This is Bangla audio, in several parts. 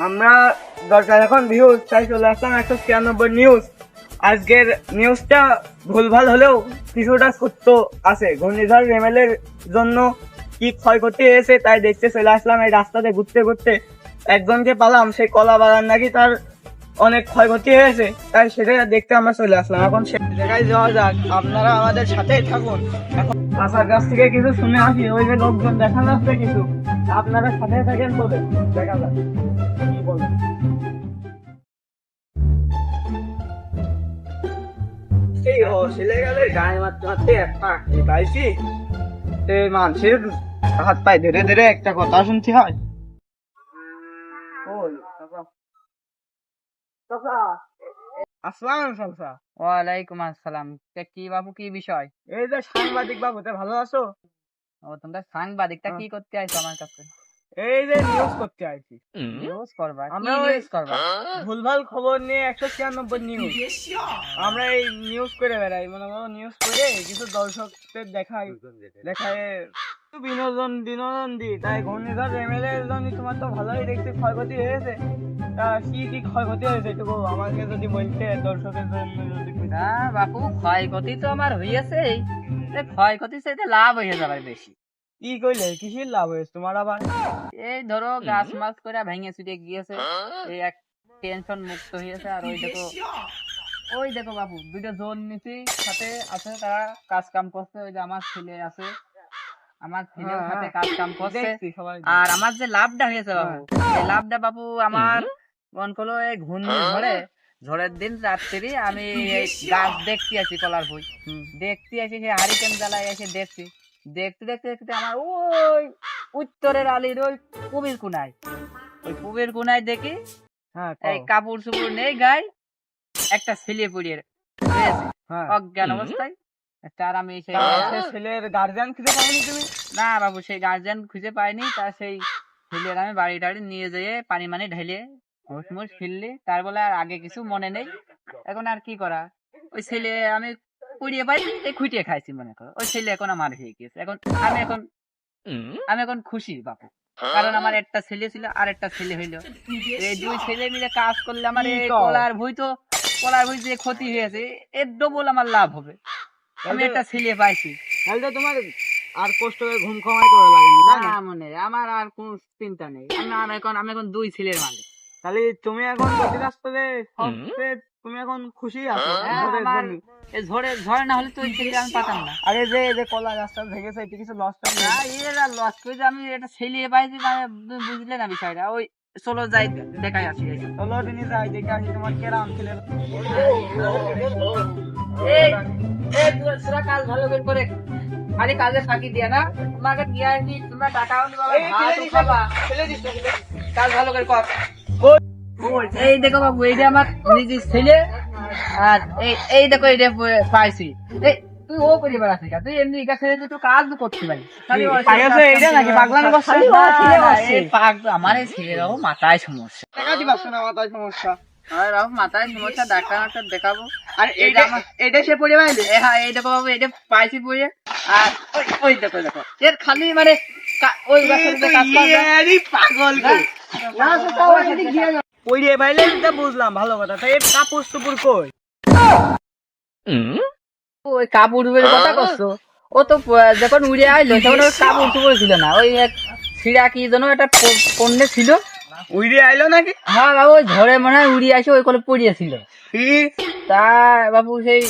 আমরা দরকার এখন ভিউজ, তাই চলে আসলাম 196 নিউজ। আজকের নিউজটা ভুলভাল হলেও কিছুটা সত্য আছে। ঘূর্ণিঝড় রেমেলের জন্য কি ক্ষয়ক্ষতি হয়েছে তাই দেখতে চলে আসলাম। এই রাস্তাতে ঘুরতে ঘুরতে একজনকে পালাম, সেই কলা বাগান নাকি তার অনেক ক্ষয়ক্ষতি হয়েছে, তাই সেটা দেখতে আমরা চলে আসলাম। এখন সে জায়গায় যাওয়া যাক, আপনারা আমাদের সাথেই থাকুন। এখন চাষার কাছ থেকে কিছু শুনে আসি, ওই যে লোকজন দেখা যাচ্ছে কিছু, আপনারা সাথে থাকেন, বলে দেখা যাক কি বলেন। সেই অশিলেগালের গায়ে মারতে মারতে একটা পাইছি, এই মানুষের হাত পায়ে ধরে ধরে একটা কথা শুনতে হয়। ওই চাচা, চাচা, আসসালাম চাচা। ওয়ালাইকুম আসসালাম। তা কি বাবু, কি বিষয়? এই যে সাংবাদিক বাবু, তা ভালো আছো? ও, তোমরা সাংবাদিকটা কি করতে আইছো আমার কাছে? এই যে নিউজ করতে আইছি। নিউজ করবা? কি আমরা ওই নিউজ করবা? ভুলভাল খবর নিয়ে 196 নিউজ, আমরা এই নিউজ করে বেড়াই। মনে করো নিউজ করে কিছু দর্শকদের দেখাই, দেখায় একটু বিনোদন বিনোদন দিই। তাই ঘূর্ণিঝড় রেমেলের জন্য তোমার তো ভালোই দেখছি ক্ষয়ক্ষতি হয়েছে। তা কি কি ক্ষয়ক্ষতি হয়েছে একটু আমাকে যদি বলতে, দর্শকের জন্য যদি একটু। না বাপু, ক্ষয়ক্ষতি তো আমার হইয়াছেই। ক্ষয়ক্ষতি চাইতে লাভ হয়ে যাবে বেশি। কি কইলে কিসের লাভ হয়েছে তোমার আবার? এই ধরো গাছ মাছ করে ভেঙে ছুটে গিয়েছে, এই এক টেনশন মুক্ত হয়েছে। আর ওই দেখো বাপু, দুটো জোন নিছি, সাথে আছে তারা কাজ কাম করছে। ওই যে আমার ছেলে আছে, আমার ছেলের সাথে কাজ কাম করছে। দেখছি সবাই। আর আমার যে লাভটা হয়েছে বাবু, এই লাভটা বাবু আমার মন করলো এই ঘূর্ণিঝড়ে, ঝড়ের দিন রাত্রি আমি এই গাছ দেখতে আছি, কলার ভুই দেখতে আছি, সেই হারিকেন জ্বালায় এসে দেখছি। দেখতে দেখতে দেখতে আমার ওই উত্তরের আলির ওই পুবের কোনায়, ওই পুবের কোনায় দেখি হ্যাঁ এই কাপড় চোপড় নেই গায়ে, একটা ছেলে পড়িয়ে রয়েছে অজ্ঞান অবস্থায়। তার আমি সেই ছেলের গার্জিয়ান খুঁজে পাওনি তুমি? না বাবু, সেই গার্জিয়ান খুঁজে পাইনি। তা সেই ছেলের আমি বাড়ি টাড়ি নিয়ে যেয়ে পানি মানি ঢেলে হুঁশ মুশ ফিরলি, তার বলে আর আগে কিছু মনে নেই। এখন আর কি করা, ওই ছেলে আমি কুড়িয়ে পাইছি, এই খুঁটিয়ে খাইছি মনে করো। ওই ছেলে এখন আমার হয়ে গিয়েছে। এখন আমি এখন খুশি বাপু, কারণ আমার একটা ছেলে ছিল আর একটা ছেলে হইলো। এই দুই ছেলে মিলে কাজ করলে আমার এই কলার ভুই যে ক্ষতি হয়েছে এর ডবল আমার লাভ হবে। আমি একটা ছেলে পাইছি, তাহলে তো তোমার আর কষ্ট করে ঘুম কমাই করা লাগেনি, তাই না? না মনে আমার আর কোনো চিন্তা নেই। আমি এখন দুই ছেলের মালিক। তাহলে তুমি এখন প্রতি রাস্তাতে সবচেয়ে তুমি এখন খুশি আছো হ্যাঁ, ঝড়ের আমার জন্য? এই ঝড় না হলে তো ওই ছেলে আমি পাতাম না। আরে যে এই যে কলা গাছটা ভেঙেছে, এটা কিছু লস টস না, এরা লস করে যে আমি এটা ছেলে পাইছি, মানে তুমি বুঝলে না বিষয়টা। ওই চলো যাই দেখাই আসি। চলো দিনই যাই দেখে আসি তোমার কেরাম ছেলে। এই এই তোরা কাজ ভালো করে খালি কাজে ফাঁকি দিয়ে না, তোমাকে নিয়ে আসি, তোমরা টাকাও নিবা, ভাতও খাবা। কাজ ভালো করে কর। এই দেখো বাবু, এইটা আমার নিজের ছেলে। আর এই দেখো এইটা পাইছি। এই তুই ও করে বেড়াচ্ছিস কেন? তুই এমনি একা ছেলে তুই কাজ করতে পারিস। পাইছো এইটা নাকি পাগলামি করছো? আমার এই ছেলেরাও মাথায় সমস্যা। টাকা দিবাস না, মাথায় সমস্যা। আর বাবু মাথায় সমস্যা, ডাক্তার দেখাবো। আর এইটা এইটা সে পড়ে পাইলে? হ্যাঁ, এই দেখো বাবু, এটা পাইছি পড়ে। আর ওই দেখো দেখো এর খালি মানে ওই গাছের যে কাজ করে পাগল পড়ে পাইলে এটা বুঝলাম ভালো কথা। তাই এর কাপড় চোপড় কই? ওই কাপড় চোপড়ের কথা করছো, ও তো যখন উড়ে আইলো তখন ওর কাপড় চোপড় ছিল না। ওই এক ছিঁড়া কি যেন একটা পণ্যে ছিল। উড়ে আইলো নাকি? হ্যাঁ বাবু, ওই ঝড়ে মনে হয় উড়িয়ে আসে, ওই কলে পড়িয়েছিল। তা বাবু সেই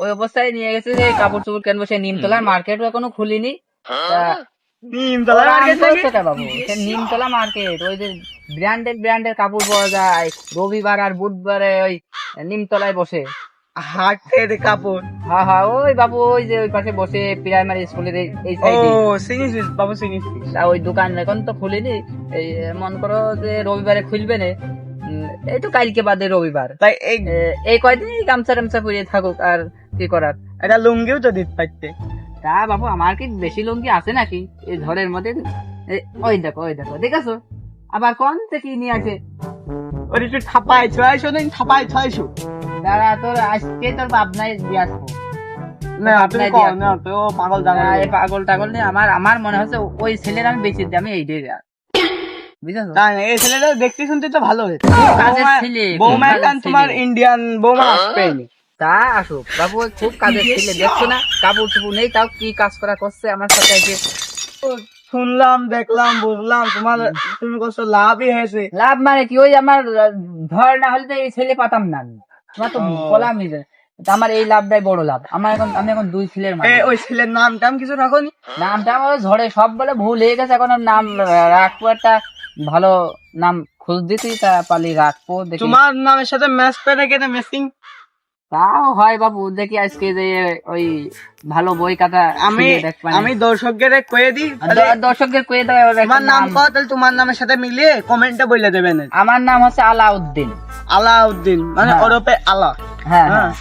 ওই অবস্থায় নিয়ে গেছে, সেই কাপড় চোপড় কেনবো, সেই নিমতলার মার্কেট এখনো খুলিনি। তা নিমতলা মার্কেট নাকি? বাবু সেই নিমতলা মার্কেট, ওই যে ব্র্যান্ডের কাপড় পাওয়া যায়। রবিবার আর বুধবারে ওই নিমতলায় বসে হাটের কাপড়। হ্যাঁ হ্যাঁ, ওই বাবু ওই যে ওই পাশে বসে প্রাইমারি স্কুলের এই ও সাইডে। চিনিস বাবু, চিনিস? তা ওই দোকান এখন তো খুলিনি। এই মন করো যে রবিবারে খুলবে না। এই তো কালকে বাদে রবিবার। তাই এই এই কয়দিন গামছা টামছা পরিয়ে থাকুক, আর কি করার। এটা লুঙ্গিও তো দিতে পারতে। তা বাবু আমার কি বেশি লুঙ্গি আছে নাকি এই ঝড়ের মধ্যে? ওই দেখো দেখেছো, আবার কোন থেকে নিয়ে আসে। ওর একটু ছাপাই ছয়শো দিন, ছাপাই 600। তারা তোর আজকে তোর পাবনায় দিয়ে আসবো। না তুমি কও না তো, পাগল জানা। এই পাগল টাগল নিয়ে আমার মনে হচ্ছে ওই ছেলের আমি বেশি দামে এই দিয়ে বুঝেছো? না না, এই ছেলেটা দেখতে শুনতে তো ভালো হয়েছে। কাজের বৌমা- ছেলে, বৌমা কাজের এখন তোমার ছেলে। ইন্ডিয়ান বৌমা আসবেনি। তা আসুক বাবু, ওই খুব কাজের ছেলে, দেখছো না কাপড় চুপড় নেই, তাও কি কাজ করা করছে আমার সাথে এসে। শুনলাম, দেখলাম, বুঝলাম তোমার, তুমি কত লাভই হয়েছে। লাভ মানে কি, ওই আমার ধর না হলে তো এই ছেলে পাতাম না আমি, তোমার তো ও। বললাম নিজে। আমার এই লাভটাই বড় লাভ আমার, এখন আমি এখন 2 ছেলের মা। ওই ছেলের নাম টাম কিছু রাখোনি? নামটা আমার ওই ঝড়ে সব বলে ভুল হয়ে গেছে, এখন আর নাম রাখবো একটা ভালো নাম খোঁজ দিতেই, তা পালি রাখবো দেখি। তোমার নামের সাথে ম্যাচ করে কেটে ম্যাচিং। তাও হয় বাবু, দেখি আজকে যে ওই ভালো বই কাটা আমি আমি দর্শকদের কয়ে দিই, দর্শকদের কয়ে দেওয়া হবে একটা তোমার নাম নাম। কত, তাহলে তোমার নামের সাথে মিলিয়ে কমেন্টে বলে দেবেন। আমার নাম হচ্ছে আলাউদ্দিন। আলাউদ্দিন মানে হ্যাঁ। ওরফে আলা। হ্যাঁ হ্যাঁ, হ্যাঁ।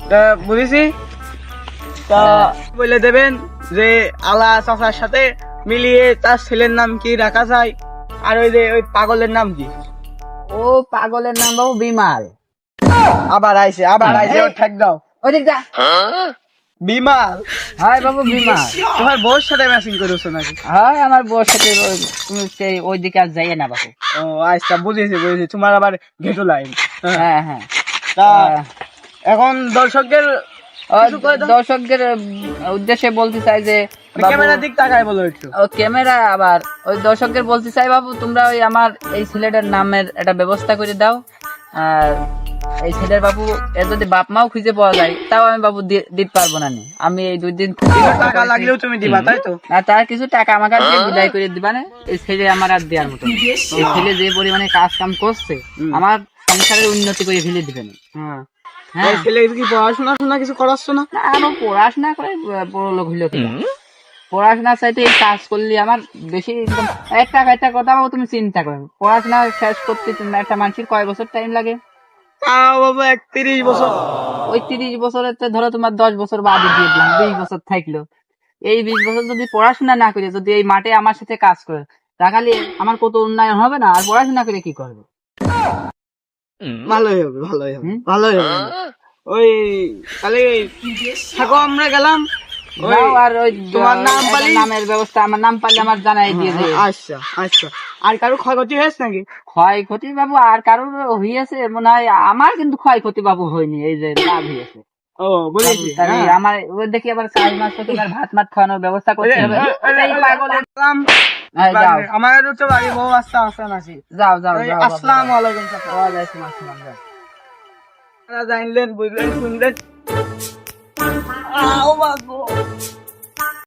তা বুঝেছি। তা হ্যাঁ। বলে দেবেন যে আলা চাচার সাথে মিলিয়ে তার ছেলের নাম কি রাখা যায়, আর ওই যে ওই পাগলের নাম কি? ও পাগলের নাম বাবু বিমাল। আবার আইছে ওর ঠেক দাও। ওদিক যা। বিমাল, হয় বাবু বিমাল। তোমার বউর সাথে ম্যাচিং করেছো নাকি? হয় আমার বউর সাথে তুমি ওই দিকে আর যাইয়ে না বাবু। ও আচ্ছা, বুঝেছি, তোমার আবার ঘেটু লাইন। হ্যাঁ হ্যাঁ। তা এখন দর্শকদের কিছু কয়ে দাও। দর্শকদের উদ্দেশ্যে বলতে চাই যে বাবু- ক্যামেরার দিক তাকায় বলো একটু। ও ক্যামেরা, আবার ওই দর্শকদের বলতে চাই বাবু, তোমরা ওই আমার এই ছেলেটার নামের একটা ব্যবস্থা করে দাও। আর এই ছেলের বাবু এর যদি বাপ মাও খুঁজে পাওয়া যায়, তাও আমি বাবু দিতে পারবো না নি। আমি এই 2 দিন কিছু টাকা লাগলেও তুমি দিবা, তাই তো? আর তার কিছু টাকা আমাকে দিয়ে বিদায় করে দিবা না। এই ছেলে আমার আর দেওয়ার মতো না। এই ছেলে যে পরিমাণে কাজ কাম করছে, আমার সংসারের উন্নতি করে ফেলে দিবে না। হ্যাঁ, হ্যাঁ, এই ছেলে কি পড়াশোনা কিছু করাচ্ছ না? না, আমার পড়াশোনা করে বড় লোক হইলো কি? পড়াশোনা চাইতে এই কাজ করলে আমার বেশি ইনকাম। একটা কথা বাবু, তুমি চিন্তা করো, পড়াশোনা শেষ করতে একটা মানুষের কয় বছর টাইম লাগে? তাও বাবা 31 বছর। ওই 30 বছরের তো ধরো তোমার 10 বছর বাদে দিয়ে দিলাম, 20 বছর থাকলো। এই 20 বছর যদি পড়াশোনা না করে, যদি এই মাঠে আমার সাথে কাজ করে, তাহলে আমার কত উন্নয়ন হবে না? আর পড়াশোনা করে কি করবে? ভালোই হবে। ওই তাহলে থাকো, আমরা গেলাম। ওই যাও, আর ওই তোমার নাম একটা পালি? নামের ব্যবস্থা, আমার নাম পারলে আমার জানাই দিয়ে দেবে। আচ্ছা। আর কারো ক্ষয়ক্ষতি হয়েছে নাকি? ক্ষয়ক্ষতি বাবু আর কারোর হয়েছে মনে হয়, আমার কিন্তু ক্ষয়ক্ষতি বাবু হয়নি, এই যে লাভ হয়েছে। ও বুঝেছি। তাহলে আমার ওই দেখি আবার 4 মাস পর তোমার ভাত খাওয়ানোর ব্যবস্থা করতে হবে। এই পাগলের- হ্যাঁ, যাও আমার তো বাড়ি বউ আসতে নাকি? যাও যাও ওই যাও। আসসালামু আলাইকুম চাচা। ওয়ালাইকুম আসসালাম, যাও। আপনারা জানলেন, বুঝলেন, শুনলেন। ও বাবু।